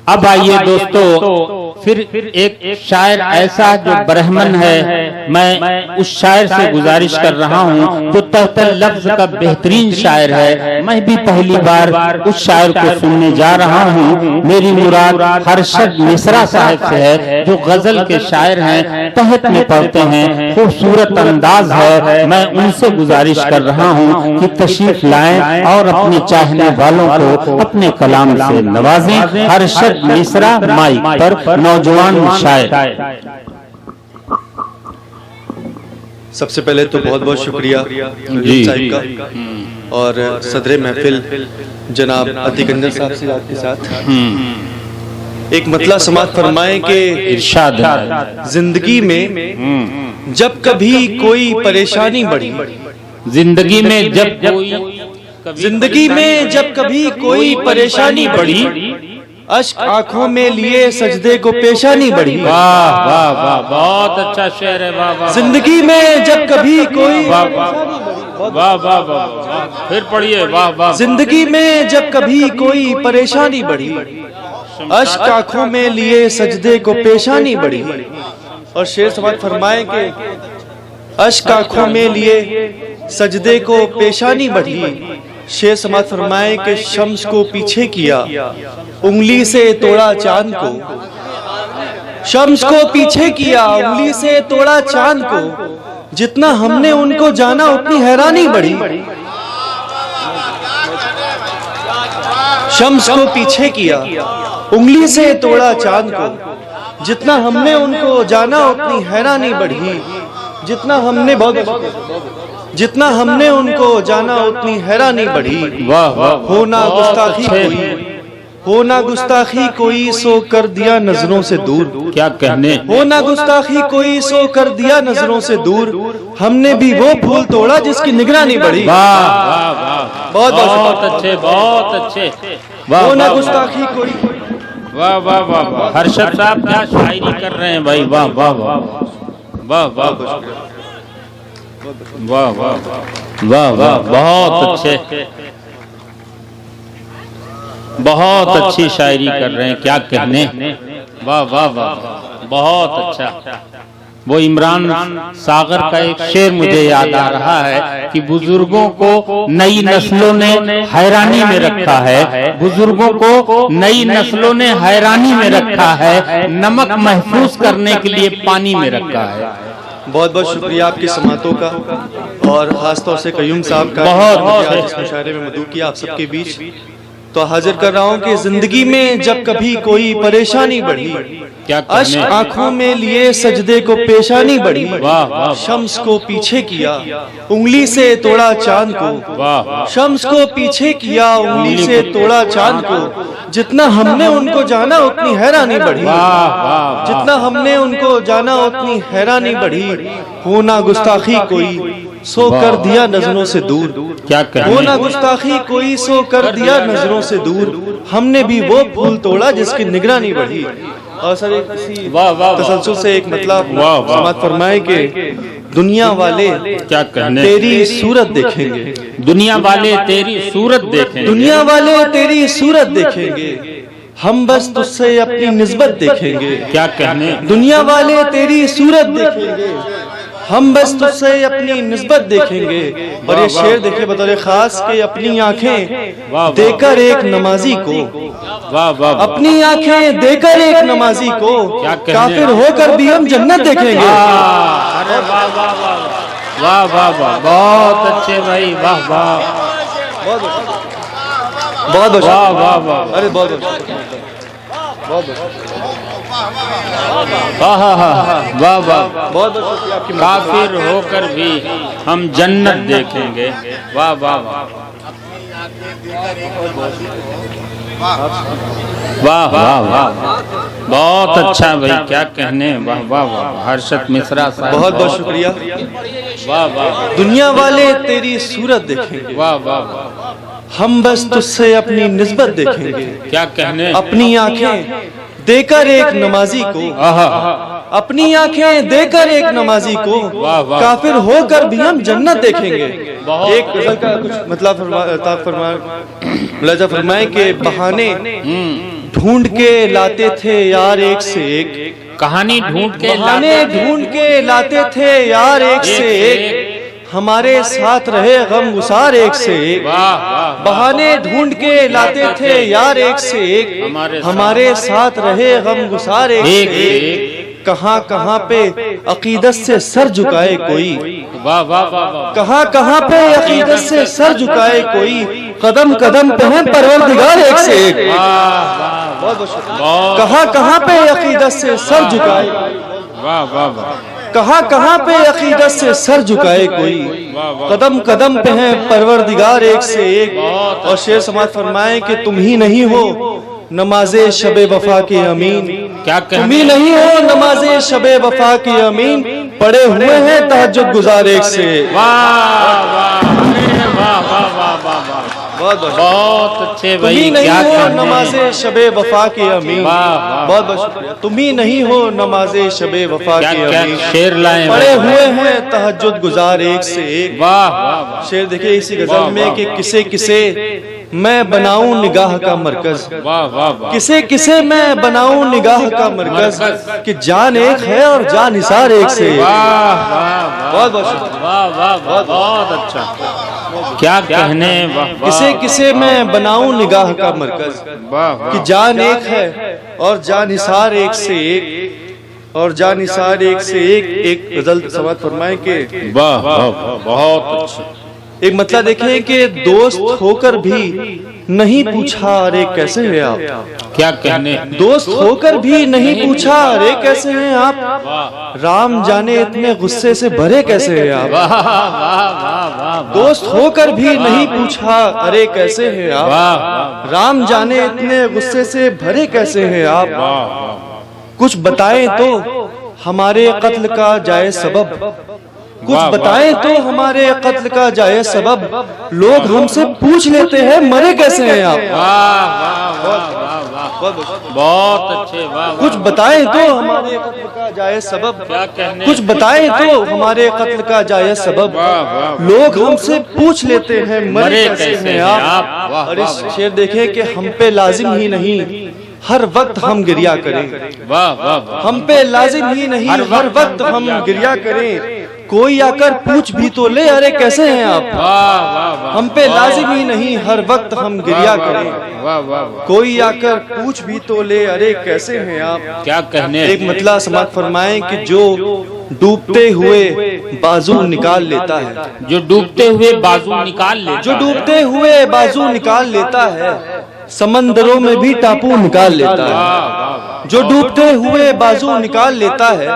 اب آئیے دوستو پھر ایک شاعر ایسا جو برہمن ہے، میں اس شاعر سے گزارش کر رہا ہوں جو تحت لفظ کا بہترین شاعر ہے، میں بھی پہلی بار اس شاعر کو سننے جا رہا ہوں۔ میری مراد ہرشد مصرا صاحب سے ہے جو غزل کے شاعر ہیں، تحت میں پڑھتے ہیں، خوبصورت انداز ہے۔ میں ان سے گزارش کر رہا ہوں کہ تشریف لائیں اور اپنے چاہنے والوں کو اپنے کلام سے نوازیں۔ ہرشد مصرا مائک پر، نوجوان شاعر۔ سب سے پہلے تو بہت بہت شکریہ صاحب کا اور صدر محفل جناب عتیق انجر صاحب سے آپ کے ساتھ ایک مطلع سماعت فرمائیں کہ ارشاد زندگی میں جب کبھی کوئی پریشانی بڑھی، زندگی میں جب کبھی کوئی پریشانی بڑھی، اشک آنکھوں میں لیے سجدے کو پیشانی بڑھی۔ واہ واہ واہ، بہت اچھا شعر ہے۔ واہ واہ، زندگی میں جب کبھی کوئی واہ واہ واہ، پھر پڑھیے۔ واہ واہ، زندگی میں جب کبھی کوئی پریشانی بڑھی، اشک آنکھوں میں لیے سجدے کو پیشانی بڑھی۔ اور شعر سماعت فرمائیں کہ اشک آنکھوں میں لیے سجدے کو پیشانی بڑھی۔ شعر سماعت فرمائیں کہ شمس کو پیچھے کیا، انگلی سے توڑا چاند کو، شمس کو پیچھے کیا، انگلی سے توڑا چاند کو، جتنا ہم نے ان کو جانا اتنی حیرانی بڑھی۔ شمس کو پیچھے کیا، انگلی سے توڑا چاند کو، جتنا ہم نے ان کو جانا اتنی حیرانی بڑھی۔ جتنا ہم نے ان کو جانا اتنی حیرانی بڑھی۔ ہونا گستاخی کوئی سو کر دیا نظروں سے دور، کیا کہنے، ہونا گستاخی کوئی سو کر دیا نظروں سے دور، ہم نے بھی وہ پھول توڑا جس کی نگرانی بڑھی۔ واہ واہ واہ، بہت اچھے، بہت اچھے۔ ہونا گستاخی کوئی، واہ واہ واہ واہ، ہرشد صاحب کیا شاعری کر رہے ہیں بھائی۔ واہ واہ واہ واہ واہ واہ واہ واہ، بہت اچھے، بہت اچھی شاعری کر رہے ہیں، کیا کہنے۔ واہ واہ واہ، بہت اچھا۔ وہ عمران ساغر کا ایک شعر مجھے یاد آ رہا ہے کہ بزرگوں کو نئی نسلوں نے حیرانی میں رکھا ہے، بزرگوں کو نئی نسلوں نے حیرانی میں رکھا ہے، نمک محفوظ کرنے کے لیے پانی میں رکھا ہے۔ بہت بہت شکریہ آپ کی سماعتوں کا اور خاص طور سے قیوم صاحب کا، بہت جس مشاعرے میں مدعو کیا آپ سب کے بیچ۔ تو حاضر کر رہا ہوں کہ زندگی میں جب کبھی کوئی پریشانی بڑھی، اشک آنکھوں میں لیے سجدے کو پیشانی بڑھی، شمس کو پیچھے کیا، انگلی سے توڑا چاند کو، شمس کو پیچھے کیا، انگلی سے توڑا چاند کو، جتنا ہم نے ان کو جانا اتنی حیرانی بڑھی، جتنا ہم نے ان کو جانا اتنی حیرانی بڑھی۔ ہونا گستاخی کوئی سو کر دیا نظروں سے دور، کیا کہنے، ہونا گستاخی کوئی سو کر دیا نظروں سے دور، ہم نے بھی وہ پھول توڑا جس کی نگرانی بڑھی۔ اور سر ایک تسلسل سے ایک مطلب سماعت فرمائے کہ دنیا والے کیا کہنے، تیری صورت دیکھیں گے، دنیا والے تیری صورت دیکھیں گے، دنیا والے تیری صورت دیکھیں گے، ہم بس تجھ سے اپنی نسبت دیکھیں گے۔ کیا کہنے، دنیا والے تیری صورت دیکھیں گے، ہم بس تجھ سے اپنی نسبت دیکھیں گے۔ اور یہ شعر دیکھیں بطور خاص کہ اپنی آنکھیں دے کر ایک نمازی کو، اپنی آنکھیں دے کر ایک نمازی کو، کافر ہو کر بھی ہم جنت دیکھیں گے۔ واہ واہ واہ، بہت اچھے بھائی، واہ واہ، بہت واہ واہ واہ، ارے بہت بہت واہ واہ، کافر ہو کر بھی ہم جنت دیکھیں گے۔ واہ واہ واہ واہ واہ واہ، بہت اچھا بھائی، کیا کہنے۔ واہ واہ واہ، ہرشد مصرا صاحب، بہت بہت شکریہ۔ واہ واہ، دنیا والے تیری صورت دیکھیں گے، واہ واہ واہ، ہم بس تجھ سے اپنی نسبت دیکھیں گے۔ کیا کہنے، اپنی آنکھیں دے کر ایک نمازی کو، اپنی آنکھیں دے کر ایک نمازی کو کافر ہو کر بھی ہم جنت دیکھیں گے. ایک غزل کا کچھ مطلب ملاحظہ فرمائیں کہ بہانے ڈھونڈ کے لاتے تھے یار ایک سے ایک, کہانی ڈھونڈ کے بہانے ڈھونڈ کے لاتے تھے یار ایک سے ایک, ہمارے ساتھ رہے غم گسار ایک سے ایک. بہانے ڈھونڈ کے لاتے تھے یار ایک سے ایک, ہمارے ساتھ رہے غم گسار ایک سے ایک. کہاں کہاں پہ عقیدت سے سر جھکائے کوئی, کہاں کہاں پہ عقیدت سے سر جھکائے کوئی, قدم قدم پہ ہیں پروردگار ایک سے ایک. کہاں کہاں پہ عقیدت سے سر جھکائے, کہاں کہاں پہ عقیدت سے سر جھکائے کوئی, قدم قدم پہ ہیں پروردگار ایک سے ایک. اور شعر سماعت فرمائیں کہ تم ہی نہیں ہو نماز شب وفا کے امین, تم ہی نہیں ہو نماز شب وفا کے امین, پڑے ہوئے ہیں تہجد گزار ایک سے ایک. بہت اچھے تم ہی نہیں ہو نماز شب وفا کے امین, بہت بہت شکریہ. تم ہی نہیں ہو نماز شب وفا کے امین, پڑے ہوئے ہیں تہجد گزار ایک سے ایک. شعر دیکھیں اسی غزل میں کہ کسے کسے میں بناؤں نگاہ کا مرکز, کسے کسے میں بناؤں نگاہ کا مرکز, کہ جان ایک ہے اور جان نثار ایک سے ایک. بہت بہت شکریہ, بہت اچھا, کیا کہنے. کسے کسے میں بناؤں نگاہ کا مرکز, کہ جان ایک ہے اور جان نثار ایک سے ایک, اور جان نثار ایک سے ایک. ایک غزل سماعت فرمائیں کہ بہت اچھا. ایک مطلب دیکھیں کہ دوست ہو کر بھی نہیں پوچھا ارے کیسے ہیں آپ, کیا کہنے. دوست ہو کر بھی نہیں پوچھا ارے کیسے ہیں آپ, رام جانے اتنے غصے سے بھرے کیسے ہیں آپ. دوست ہو کر بھی نہیں پوچھا ارے کیسے ہیں آپ, رام جانے اتنے غصے سے بھرے کیسے ہیں آپ. کچھ بتائیں تو ہمارے قتل کا جائے سبب, کچھ بتائیں تو ہمارے قتل کا جائے سبب, لوگ ہم سے پوچھ لیتے ہیں مرے کیسے ہیں آپ. بہت اچھے. کچھ بتائیں تو ہمارے قتل کا جائے سبب, کچھ بتائیں تو ہمارے قتل کا جائے سبب, لوگ ہم سے پوچھ لیتے ہیں مرے کیسے ہیں آپ. اور اس شعر دیکھیں کہ ہم پہ لازم ہی نہیں ہر وقت ہم گریا کریں, ہم پہ لازم ہی نہیں ہر وقت ہم گریا کریں, کوئی آ کر پوچھ بھی تو لے ارے کیسے ہیں آپ. ہم پہ لازم ہی نہیں ہر وقت ہم گریا کریں, کوئی آ کر پوچھ بھی تو لے ارے کیسے ہیں آپ. کیا کہنے. ایک مطلب سماعت فرمائیں کہ جو ڈوبتے ہوئے بازو نکال لیتا ہے, جو ڈوبتے ہوئے بازو نکال لیتا ہے, جو ڈوبتے ہوئے بازو نکال لیتا ہے, سمندروں میں بھی ٹاپو نکال لیتا ہے. جو ڈوبتے ہوئے بازو نکال لیتا ہے,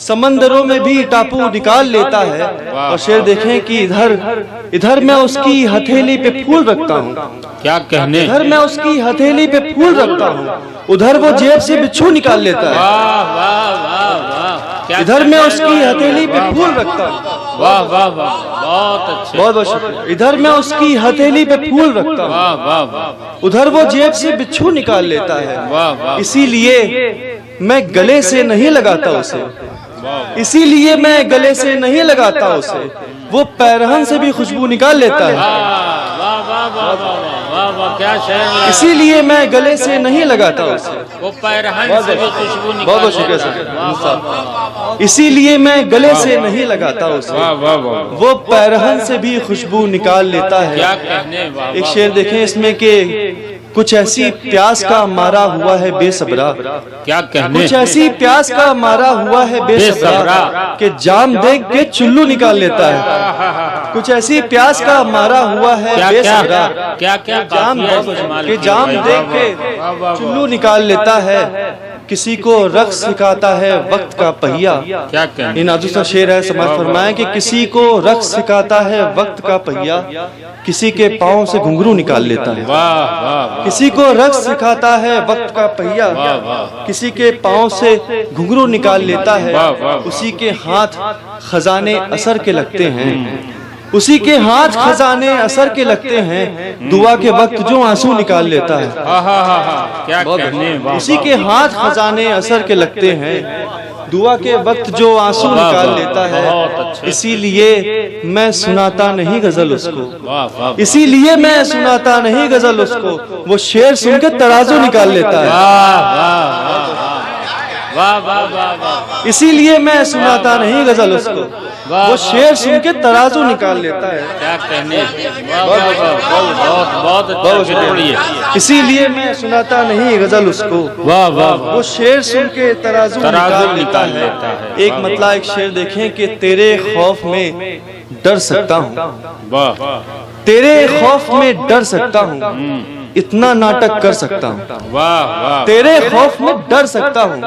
سمندروں میں بھی ٹاپو نکال لیتا ہے. اور شعر دیکھیں کہ ادھر میں اس کی ہتھیلی پہ پھول رکھتا ہوں, کیا کہنے. ادھر میں اس کی ہتھیلی پہ پھول رکھتا ہوں, ادھر وہ جیب سے بچھو نکال لیتا ہے. ادھر میں اس کی ہتھیلی پہ پھول رکھتا ہوں, بہت اچھے. بہت بہت شکریہ. ادھر میں اس کی ہتھیلی پہ پھول رکھتا ہوں, ادھر وہ جیب سے بچھو نکال لیتا ہے. اسی لیے میں گلے سے نہیں لگاتا اسے, اسی لیے میں گلے سے نہیں لگاتا اسے, وہ پیرہن سے بھی خوشبو نکال لیتا ہے. اسی لیے میں گلے سے نہیں لگاتا اسے, وہ پیرہن سے بھی خوشبو نکال. بہت بہت شکریہ. اسی لیے میں گلے سے نہیں لگاتا اسے, وہ پیرہن سے بھی خوشبو نکال لیتا ہے. ایک شعر دیکھیں اس میں کہ کچھ ایسی پیاس کا مارا ہوا ہے بے صبرا, کیا کہنے. کچھ ایسی پیاس کا مارا ہوا ہے بے صبرا, کہ جام دیکھ کے چلو نکال لیتا ہے. کچھ ایسی پیاس کا مارا ہوا ہے بے صبرا, کہ جام دیکھ کے چلو نکال لیتا ہے. کسی کو رقص سکھاتا ہے وقت کا پہیا. یہ نازک سا شعر ہے, سماعت فرمائیں کہ کسی کو رقص سکھاتا ہے وقت کا پہیا, کسی کے پاؤں سے گھنگرو نکال لیتا ہے. کسی کو رقص سکھاتا ہے وقت کا پہیا, کسی کے پاؤں سے گھنگرو نکال لیتا ہے. اسی کے ہاتھ خزانے اثر کے لگتے ہیں, اسی کے ہاتھ خزانے اثر کے لگتے ہیں، دعا کے وقت جو آنسو نکال لیتا ہے۔ کیا کہنے، اسی کے ہاتھ خزانے اثر کے لگتے ہیں، دعا کے وقت جو آنسو نکال لیتا ہے۔ اسی لیے میں سناتا نہیں غزل اس کو، اسی لیے میں سناتا نہیں غزل اس کو، وہ شعر سن کے ترازو نکال لیتا ہے۔ اسی لیے میں سناتا نہیں غزل اس کو، وہ شعر سن کے ترازو نکال لیتا ہے۔ کیا کہنے، بہت اسی لیے میں سناتا نہیں غزل اس کو، وہ شعر سن کے ترازو نکال لیتا ہے۔ ایک مطلع ایک شعر دیکھیں کہ تیرے خوف میں ڈر سکتا ہوں، تیرے خوف میں ڈر سکتا ہوں، اتنا ناٹک کر سکتا ہوں، تیرے خوف میں ڈر سکتا ہوں،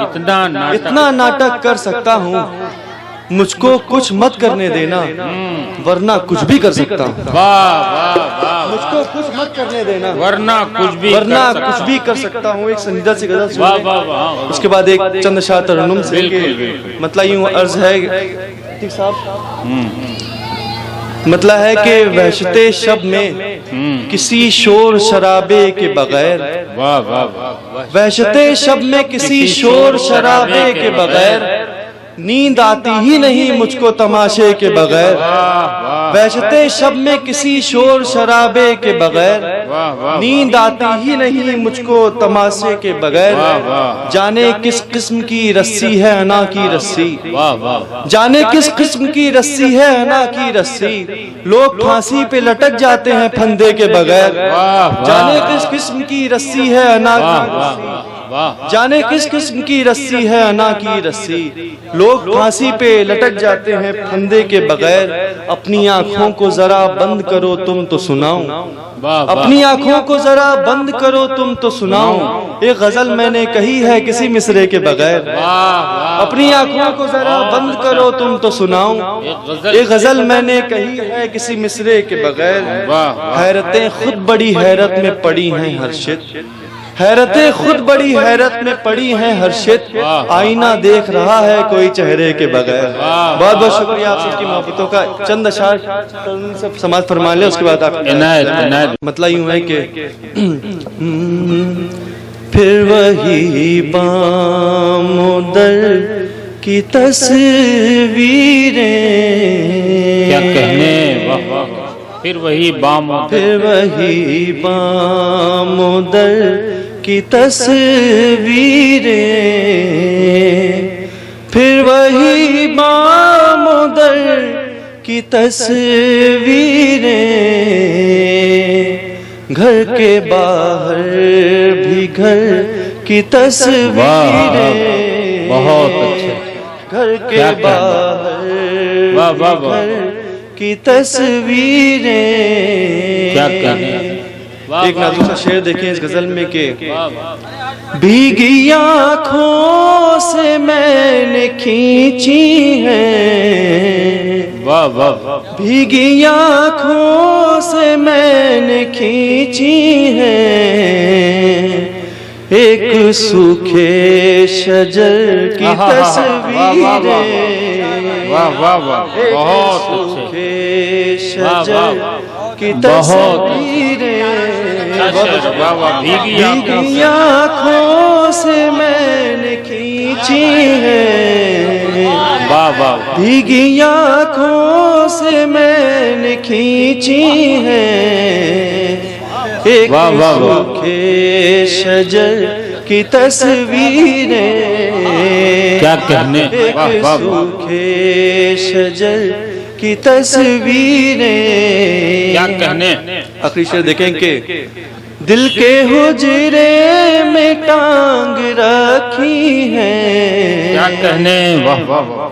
اتنا ناٹک کر سکتا ہوں، مجھ کو کچھ مت کرنے دینا ورنہ کچھ بھی کر سکتا ہوں، مجھ کو کچھ مت کرنے دینا ورنہ کچھ بھی کر سکتا ہوں۔ ایک سنجیدہ سی غزل سنیں، اس کے بعد ایک چند اشعار ترنم سے مطلع یوں عرض ہے، مطلع ہے کہ وحشت شب میں کسی شور شرابے کے بغیر، وحشت شب میں کسی شور شرابے کے بغیر، نیند آتی ہی نہیں مجھ کو تماشے کے بغیر، وحشت شب میں کسی شور شرابے کے بغیر، نیند آتی ہی نہیں مجھ کو تماشے کے بغیر، جانے کس قسم کی رسی ہے انا کی رسی، جانے کس قسم کی رسی ہے انا کی رسی، لوگ پھانسی پہ لٹک جاتے ہیں پھندے کے بغیر، جانے کس قسم کی رسی ہے انا کی رسی، جانے کس قسم کی رسی ہے انا کی رسی، لوگ پھانسی پہ لٹک جاتے ہیں پھندے کے بغیر، اپنی آنکھوں کو ذرا بند کرو تم تو سناؤں، اپنی آنکھوں کو ذرا بند کرو تم تو سناؤں، ایک غزل میں نے کہی ہے کسی مصرے کے بغیر، اپنی آنکھوں کو ذرا بند کرو تم تو سناؤں، ایک غزل میں نے کہی ہے کسی مصرے کے بغیر، حیرتیں خود بڑی حیرت میں پڑی ہیں ہر شت، حیرتیں خود بڑی حیرت میں پڑی ہیں ہر شت، آئینہ دیکھ رہا ہے کوئی چہرے کے بغیر۔ بہت بہت شکریہ آپ سب کی محبتوں کا، چند اشعار سب سماعت فرما لیں، اس کے بعد آپ مطلع یوں ہے کہ پھر وہی بام و در کی تصویریں، کیا کہنے، پھر وہی بام و در کی تصویریں، پھر وہی بام و در کی تصویریں، گھر کے باہر بھی گھر کی تصویریں، بہت اچھا، گھر کے باہر گھر کی تصویریں، کیا کہنے۔ ایک نازک سا شعر دیکھیں اس غزل میں کہ بھیگی آنکھوں سے میں نے کھینچی ہیں، بھیگی آنکھوں سے میں نے کھینچی ہیں، ایک سوکھے شجر کی تصویریں، بہت سوکھے شجر کی تصویریں، بھیگی آنکھوں سے میں نے کھینچی ہیں، بھیگی آنکھوں سے میں نے کھینچی ہیں، ایک سوکھے شجر کی تصویریں، کیا کہنے، ایک سوکھے شجر کی تصویریں، کیا کہنے۔ آخری شعر دیکھیں کہ دل کے حجرے میں ٹانگ رکھی ہے، کیا کہنے،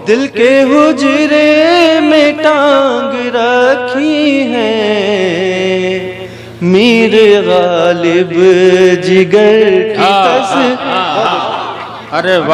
دل کے حجرے میں ٹانگ رکھی ہے، میر غالب جگر کی تصویر، ارے واہ۔